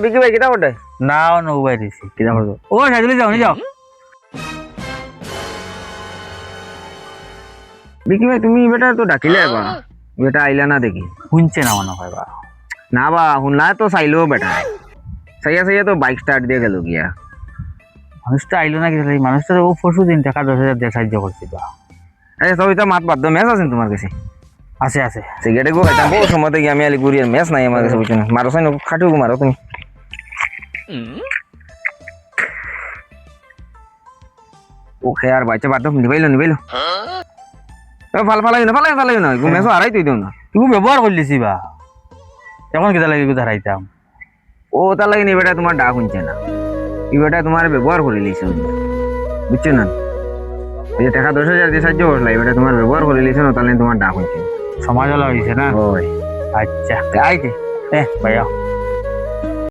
বিকি ভাই কিতা করতে না নৌ বাইরেছি কিনা করবো ও সাইজলি যাও নি যাও বিকি ভাই তুমি বেটা তো ডাকিলে বা বেটা আইলা না দেখি শুনছে না মনে হয় বা না বা শুনলা তো চাইলো বেটা চাইয়া চাইয়া তো বাইক স্টার্ট দিয়ে গেল গিয়া মানুষটা আইলো না কিছু মানুষটা ও পরশু দিন টাকা 10,000 দিয়ে সাহায্য করছি বা আরে সব এটা মাত বাদ দাও ম্যাচ আছেন তোমার কাছে আছে আছে সিগারেট গো খাইতাম বহু সময় থেকে আমি আলিগুড়িয়ার ম্যাচ নাই আমার কাছে বুঝছো না মারো সাইন খাটু মারো তুমি ও খেয়ার বাচ্চা বাদ দাও নিবাইলো ফালাই না ম্যাচও হারাই তুই দিও না তুই ব্যবহার করলিছি বা এখন কিতা লাগে কোথা হারাইতাম ও তার লাগে নি বেটা তোমার ডাক শুনছে না এই বেটা তোমার ব্যবহার করে লিছে বুঝছো না এই যে টাকা 10,000 দিয়ে সাহায্য করলা এই বেটা তোমার ব্যবহার করে লিছে না তাহলে তোমার ডাক শুনছে সমাজ হলো হয়েছে না ওই আচ্ছা আইতে ভাইয়া